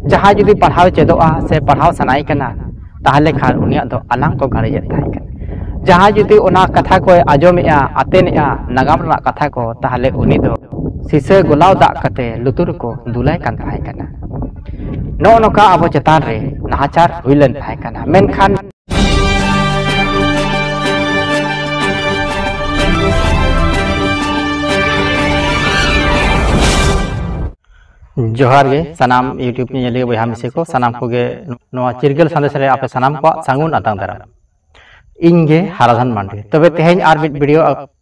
जहाँ जुदी पढ़ाव चेदोआ से पढ़ाव सनाई कना ताहले खान उनिया दो अलांग को गाड़े जहाँ जुदी उना कथा को आजमेआ आतेनेआ नागाम रना कथा को ताहले उनी दो सीसे गोलाव दा कते लुतुर को दुलाई कान ताहे कना नो नोका अब चेतान रे नाचार हुइलन ताहे कना मेनखान जोहार गे सनाम यूट्यूब ने ले बहा मिसे को सनाम को गे नोआ चिरगल संदेश रे आपे सनाम को सांगुन आतां दरा इंगे हाराधन मांडे तबे तेहेन आर मिड वीडियो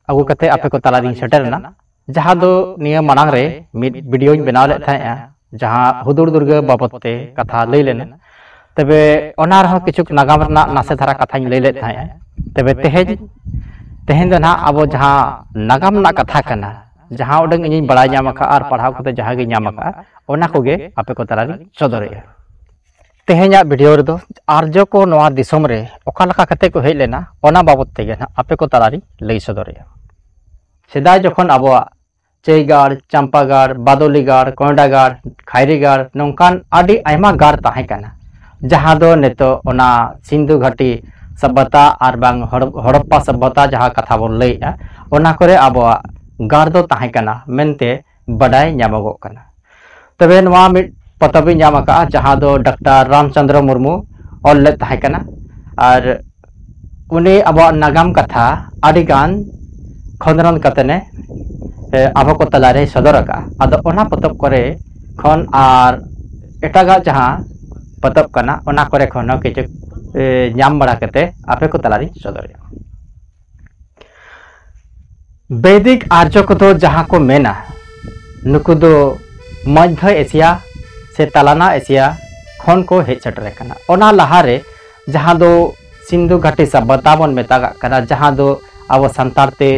अगु कते आपे को तला दिन सेटरना जहां दो निया मानांग रे मिड वीडियो बनाव ले थाया जहां हुदुर दुर्गा बाबतते कथा लई लेना तबे ओनार हो किछु नागाम रना नासे धारा कथा लई ले थाया तबे तेहेन दना अब जहां नागाम ना कथा कना जहां उडंग इन बड़ा नामका और पढ़ाव को जहां गे नामका ओना को गे आपे को तलारी सदरे तेहेना वीडियो रे दो आर्य को नोआ दिसम रे ओका लका कते को हेज लेना ओना बाबत ते गे आपे को तलारी लई सदरे सेदाय जखन आबोआ चेगाड़ चंपागाड़ बादोलीगाड़ कोंडागाड़ खायरीगाड़ नोंकान आदि आयमा गाड़ ताहे काना जहां दो नेतो ओना सिंधु घाटी सभ्यता और बांग हड़प्पा सभ्यता जहां कथा बोल लईआ ओना करे आबोआ गाड़ दो ताहे काना मेनते बडाय ᱧᱟᱢᱚᱜᱚᱜ ᱠᱟᱱᱟ तबे नोआ मिड पतबी ᱧᱟᱢᱟᱠᱟ जहां दो डॉक्टर रामचंद्र मुर्मू ऑल ले ताहे काना और उनी अब नागाम कथा आदिगान खंडन कतने आबो को तलारे सदरका आदो ओना पतब करे खन और एटागा जहां पतब कना ओना करे खन किछु ᱧाम बड़ा कते आपे को तलारी सदरे वैदिक आर्य को तो जहाँ को मेना नुकु दो मध्य एशिया से तलाना एशिया खन को हेज सेटरे कना ओना लहारे जहाँ दो सिंधु घाटी सभ्यता बन मेतागा कना जहाँ दो अब संतार ते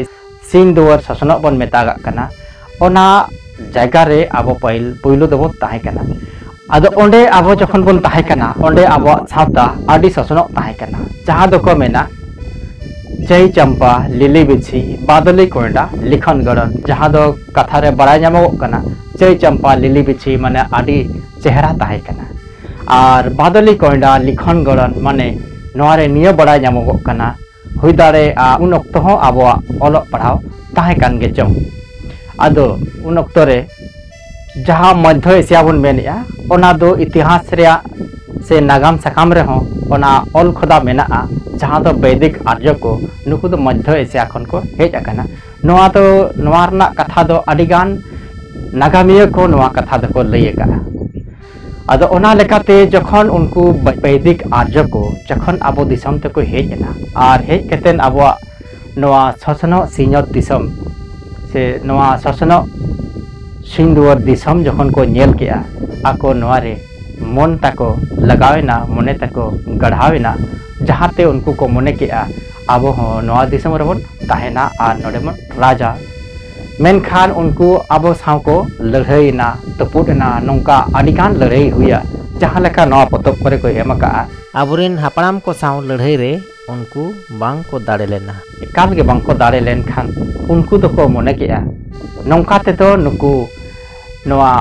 सिंधुवर शासन बन मेतागा कना ओना जायगा रे अब पहिलो दबो ताहे कना आदो ओंडे अब जखन बन ताहे कना ओंडे अब सावता आदि शासन ताहे कना जहाँ दो को मेना जय चंपा लिली बिछी बादली कोंडा लिखन गड़न जहाँ दो कथा रे बड़ा ᱧᱟᱢᱚᱜᱚᱜ कना जय चंपा लिली बिछी माने आदि चेहरा ताहे कना और बादली कोंडा लिखन गड़न माने नोरे निया बड़ा ᱧामᱚᱜᱚᱜ कना हुई दारे उन अक्तो हो आबो ओलक पढ़ाव ताहे कान गे चों आदो उन अक्तो रे जहाँ मध्य एशिया बन मेनिया ओना दो इतिहास रे से नागाम सकाम रे हो ओना ओल खोदा मेना जहाँ तो वैदिक आर्य को नुकु दो मध्य एशिया खन को हेज आकना नोआ तो नोआ रना कथा दो अडिगान नागामिया को नोआ कथा दो को लई आका आदो ओना लेकाते जखन उनको वैदिक आर्य को जखन आबो दिसम ते को हेज ना और हेज कतेन आबो नोआ शासन सिंहत दिसम से नोआ शासन सिंधुवर दिसम जखन को नेल के आको नोआ रे मन तको लगावेना मने तको गढ़ावेना जहाते उनको को मने के अब हो नोआ दिसम रबन ताहेना और नोडेमन राजा मेनखान उनको अब साव को लड़ाईना तपुटना नौका आदिगान लड़ाई हुआ जहाँ लेका नोआ पतब करे को एमका अबुरेन हापड़ाम को साव लड़ाई रे उनको बांग को दाड़े लेना एकाल के बांग को दाड़े लेन खान उनको तो को मने के नौका ते तो नुकु नोआ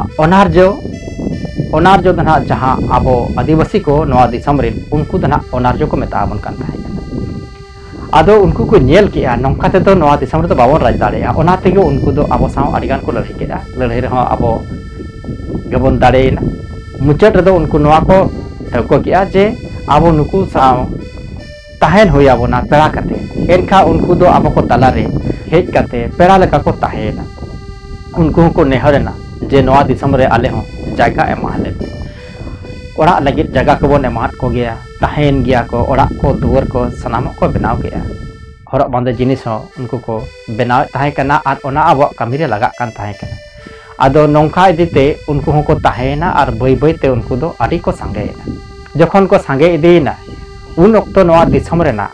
ओनार्जो दना जहाँ आबो आदिवासी को नोआ दिसम रे उनको दना ओनार्जो को मेताबन कान थाहे आदो उनको को नेल के नौका ते तो नोआ दिसम रे तो बाबन राज दाड़े ओना तेगे उनको दो आबो साव आदिगान को लड़ाई के लड़ाई रे हो आबो गबन दाड़ेना मुचाट रे दो उनको नोआ को ठको के जे आबो नुकु साव ताहेन होया बोना पेड़ा कते एनखा उनको दो आबो को तला रे हेज कते पेड़ा लेका को ताहेना उनको को नेहरना जे नोआ दिसम रे आले हो जायगा एमाले ओड़ा लगी जगह को बन एमात को गया ताहेन गया को ओड़ा को दुआर को सनाम को बनाव गया हरक बांदे जिनिस हो उनको को बनाव ताहे कना और ओना अब कमी रे लगा कान ताहे कना आदो नौका इदीते उनको को ताहेना और बई बई ते उनको दो आदि को सांगेना जखन को सांगे इदीना उन अक्तो नोआ दिसम रेना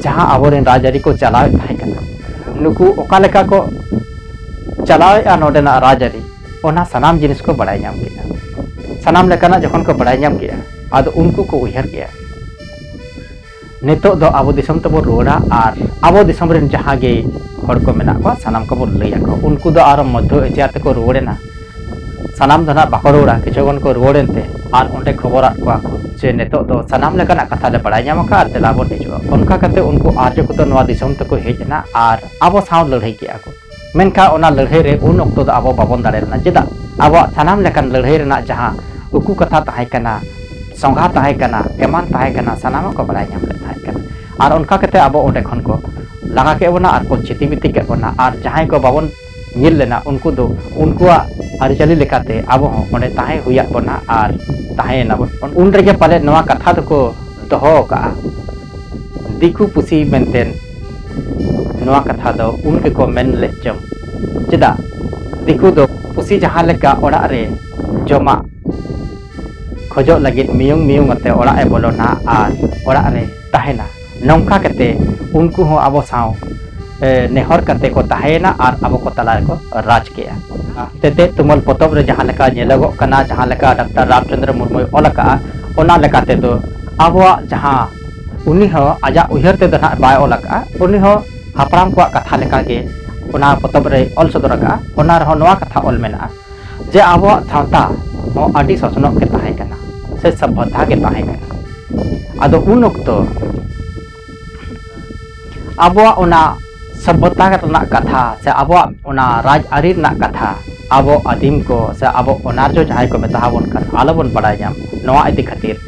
जहां आबोरेन राजारी को चलाव ताहे कना नुकु ओका लेका को चलाव नोडेना राजारी ओना सनाम जिनिस को बड़ाई नाम किया सनाम लेकाना जखन को बड़ाई नाम किया आदो उनको को उहर किया नितो दो आबो दिसम तबो रोड़ा और आबो दिसम रेन जहां गे हड़ को मेना को सनाम को लैया को उनको दो आर मध्य एशिया ते को रोड़ेना सानाम दो ना बाको रोड़ा किछुगन को रुवाड़ेनते आर ओंडे खबरात कोआ को जे नितोग दो सानाम लेकाना कथा ले बड़ाय ᱧᱟᱢ आर तेला बन हिजुआ उनका कते उनको आर्य को नवा दिसम तक हेजना आर आबो साव लड़ाई के को मेनका ओना लड़ाई रे उन अक्तो दो आबो बाबन दाड़ेना चेदा आबो सानाम लेकान लड़ाई रेना जहां उकु कथा ताहे कना संघा ताहे कना एमान ताहे कना सानाम को बड़ाय ᱧᱟᱢ ले ताहे कना आर उनका कते आबो ओंडे खन को लगा के बना आर को चिति बिति के बना आर जहां को बाबन ᱧᱮᱞ लेना उनको दो उनकुआ आरिचाली लेकाते आबो ओंडे ताहे हुया बना आर ताहे ना बन उन रेगे पाले नवा कथा दको दोहो का दिकु पुसी मेंटेन नवा कथा दो उनके को मेन लेचम चेदा दिकु दो पुसी जहां लेका ओड़ा रे जमा खोजो लगित मियुंग मियुंग अते ओड़ा ए बोलोना आर ओड़ा रे ताहेना नौका कते उनको हो आबो साव नेहर कते को ताहेना आर आबो को तला को राज किया तेते तुमल पोतब रे जहां लेका नेलगो कना जहां लेका डॉक्टर रामचंद्र मुर्मू ओलका ओना लेकाते दो आबो जहां उनी हो आजा उहर ते दना बाय ओलका उनी हो हापराम को कथा लेका के ओना पोतब रे ओल सदरका ओना रहो नवा कथा ओल मेना जे आबो सावता हो आडी ससनो के ताहे कना से सभ्यता के ताहे कना आदो उन ओक्तो आबो ओना सभ्यता रना कथा से आबो ओना राज आरी रना कथा आबो आदिम को से आबो ओनारजो जहां को मेताबन कर आलोबन बड़ाय जाम नवा इति खातिर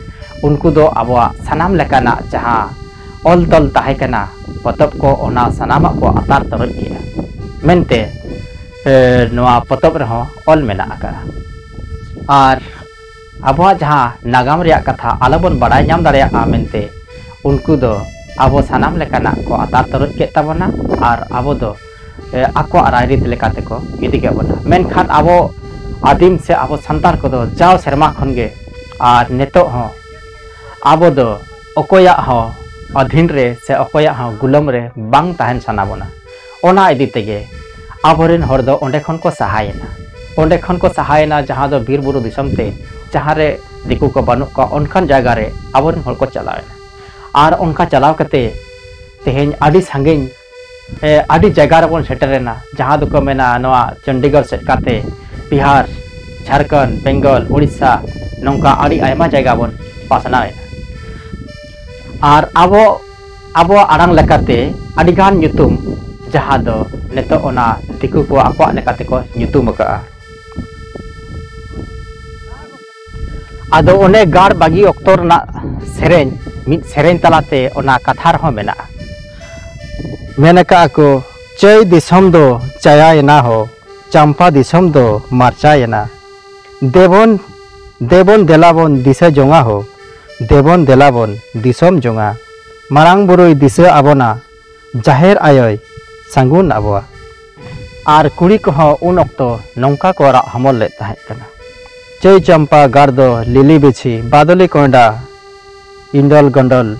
उनको दो आबो सनाम लेकाना जहां ओल तल ताहे कना पतब को ओना सनामा को अतार तरल किया मेनते नवा पतब रहो ओल मेना आका आर आबो जहां नागाम रिया कथा आलोबन बड़ाय जाम दाड़िया आ मेनते उनको दो आबो सनाम लेकाना को अतार तरल के तबना आर आबो दो आको रायरीत लेकाते को इदी के बना मेनखान आबो आदिम से आबो संतार को दो जाओ शर्मा खनगे आर नेतो हो आबो दो अकोया हो अधीन रे से अकोया हो गुलाम रे बांग ताहन सना बना ओना इदी तेगे आबोरेन हर दो ओंडे खन को सहायना ओंडे खन को सहायना जहां दो बीर बुरु दिसम ते जहां रे दिकु को बानु को ओनखान जायगा रे आबोरेन हर को चलावेना आर उनका चलाव कते तेहेन आडी सांगिन आडी जगह रे बन सेटरेना जहां दो को मेना नवा चंडीगढ़ सेट काते बिहार झारखंड बेंगल उड़ीसा नौका आडी आयमा जगह बन पासनावेना आर आबो आबो आड़ांग लेकाते आडी गान nyutum जहां दो नेतो ओना दिकु को आको लेकाते को nyutum का आदो ओने गाड़ बागी अक्तोर ना सेरेन मिद सेरेन तलाते ओना कथा रहो मेना मेनका को चय दिसम दो चयायना हो चंपा दिसम दो मार्चायना देबन देबन देलाबन दिसे जोंगा हो देबन देलाबन दिसम जोंगा मारांग बुरुई दिसे आबोना जाहेर आयोय सांगुन आबोआ आर कुड़ी को हो उन अक्तो नौका को रा हमल ले ताहे कना चय चंपा गार्दो लिली बिछी बादली कोंडा इंडल गंडल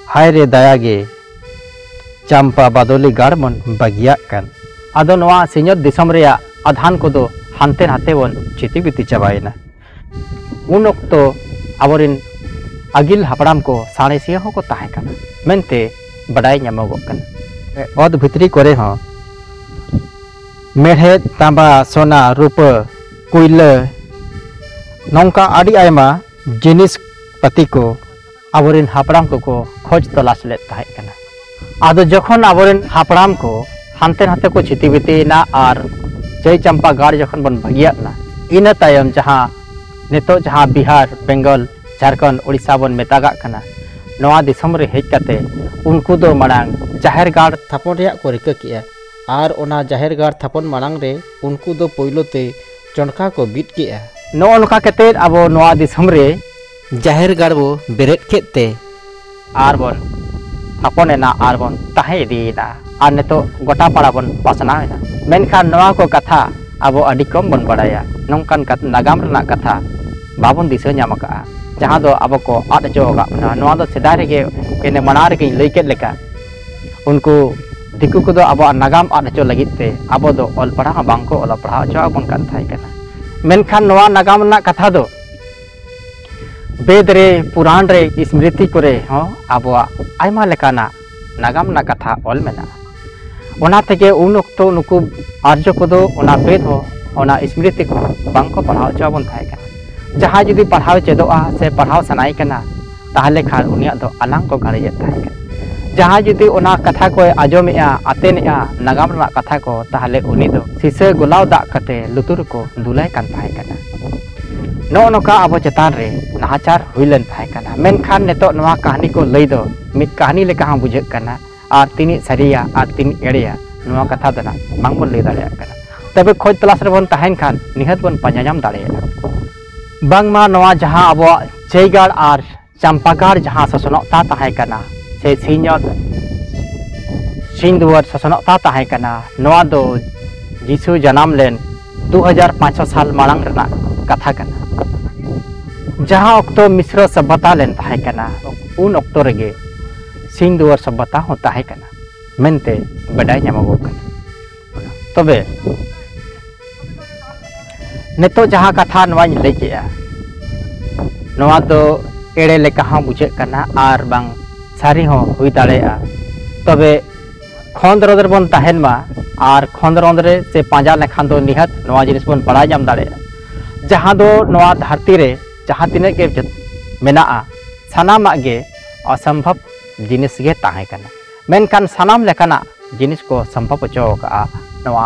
हाय रे दयागे चंपा बादली गाड़मन बगिया कन आदो नवा सिंहत दिसम रेया आधान को दो हानते हाते वन चिति बिति चाबायना उन अक्तो आबोरिन आगिल हापड़ाम को साणेसिया हो को ताहे कना मेनते बड़ाई ᱧᱟᱢᱚᱜᱚᱜ कना ओद भितरी करे हो मेढ़े तांबा सोना रूप कुइला नौका आड़ी आयमा जिनिस पति को आबोरिन हापड़ाम को खोज तलाश ले ताहे कना आदो जखन आबोरिन हापड़ाम को हानते हाते को चिति बितिना आर जय चंपा गाड़ जखन बन बगियाना इना तायम जहां नेतो जहां बिहार बेंगल झारखंड उड़ीसा बन मेतागा कना नवा दिसम रे हेज कते उनको दो मनांग जाहेर गाड़ थापन रिया को रिका किया आर ओना जाहेर गाड़ थापन मांग रे उनको दो पोइलोते चोनका को बीट किया नो नोका कते आबो नवा दिसम रे जाहेर गाड़ बो बेरेट केते आर बन थापन एना आर बन ताहे इदीना आर नेतो गोटा पाड़ा बन पासनावेना मेनखान नवा को कथा आबो अडी कम बन बड़ाया नौकान नागाम रना कथा बाबन दिसे ᱧᱟᱢ का जहां दो आबो को आद जोगा नवा दो सेदाय रेगे एने मना रेगे लई केद लेका उनको दिकु को दो आबो नागाम आद जो लगित ते आबो दो ऑल पढ़ा बांको ऑल पढ़ा जो बन कान थाई कना मेनखान नवा नागाम रना कथा दो वेद रे पुराण रे स्मृति करे हो आबो आयमा लेकाना नागाम ना कथा ऑल मेना ओना तेगे उन ओक्तो नुकु आर्य को दो ओना वेद हो ओना स्मृति को बांग को पढ़ाव चोबन थायकना जहां जुदी पढ़ाव चेदोआ से पढ़ाव सनाई कना ताहले खान उनिया दो अलांग को गाड़े थायकना जहां जुदी ओना कथा को आजोमेआ आतेनेआ नागाम रना कथा को ताहले उनी दो सिसे गुलाव दा कते लुतुर को दुलाय कान थायकना नो नोका अब चेतान रे नाचार हुइलन थायकना मेनखान नेतो नवा कहानी को लई दो मित कहानी लेका हां बुझे कना आर तिनी सरिया आर तिनी एड़िया नवा कथा दना बांग बोन लई दाड़िया कना तबे खोज तलाश रे बोन ताहेन खान निहत बोन पांजाम दाड़िया बांग मा नवा जहां अब जयगाड़ आर चंपागाड़ जहां ससनता ताहे कना से सिंधुवर ससनता ताहे कना नवा दो जीसु जन्म लेन 2500 साल मांग रना कथा कना जहां अक्तो मिश्र सभ्यता लेन ताहे कना उन अक्तो रेगे सिंधुवर सभ्यता हो ताहे कना मेनते बडाय ᱧᱟᱢᱚᱜ कना तबे नेतो जहां कथा नवाñ लई केया नवा दो एड़े लेका हां बुझे कना आर बांग सारी हो हुई दाड़ेया तबे खोंदरद रे बोन ताहेन मा आर खोंदरद रे से पांजा लेखान दो निहत नवा जिनिस बोन बड़ाय जाम दाड़ेया जहां दो नवा धरती रे जहां तिने के मेनाआ सानामा गे असंभव जिनिस गे ताहे कना मेनखान सानाम लेकाना जिनिस को संभव होचो का नवा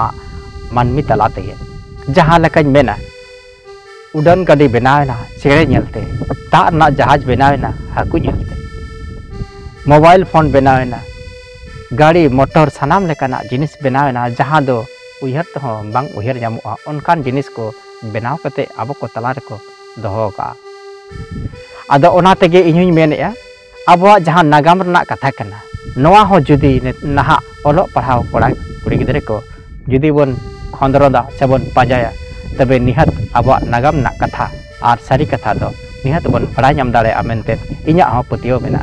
मानमी तला तेगे जहां लेकाñ मेना उड़न गाड़ी बनावेना चेड़े नेलते दा ना जहाज बनावेना हाकू नेलते मोबाइल फोन बनावेना गाड़ी मोटर सानाम लेकाना जिनिस बनावेना जहां दो उयहर तो बांग उयहर जामुआ उनकान जिनिस को बनाव कते आबो को तला रे को दोहो का आदो ओना तेगे इहुñ मेनेया आबो जहां नागाम रना कथा कना नवा हो जुदी नहा ओलो पढ़ाव कोड़ा कुड़ी गिदरे को जुदी बोन खोंदरोदा से बोन पाजाया तबे निहत आबो नागाम ना कथा आर सारी कथा दो निहत बोन बड़ा नाम दाड़े आमेनते इña हो पतियो मेना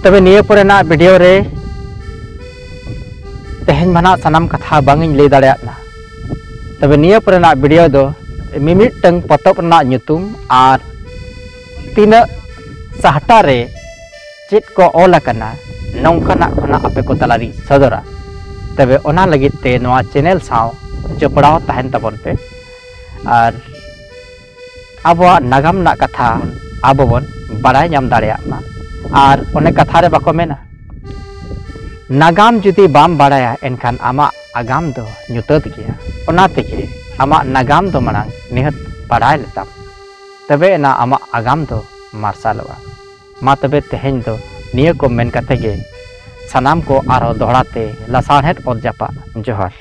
तबे निये परे ना वीडियो रे तेहेñ माना सनाम कथा बांगिñ लई दाड़े ना तबे निये परे ना वीडियो दो मिमिटंग पतब ना nyutum आर तीना साहटा रे चेत को ओला कना नौकाना खना आपे को तलारी सदरा तबे ओना लगित ते नवा चैनल साव जपड़ाव ताहेन तबन पे आर आबो नागाम ना कथा आबो बोन बड़ाय नाम दाड़िया मा आर ओने कथा रे बाको मेना नागाम जुदी बाम बड़ाया एनखान आमा आगाम दो nyutat गया ओना तेगे आमा नागाम दो मांग निहत बड़ाय लेताम तबे ना आमा आगाम दो मार्शालवा मा तबे तेहेñ दो निये को मेन कते गे सनाम को आरो दोहराते लसाणहेत और जापा जोहर।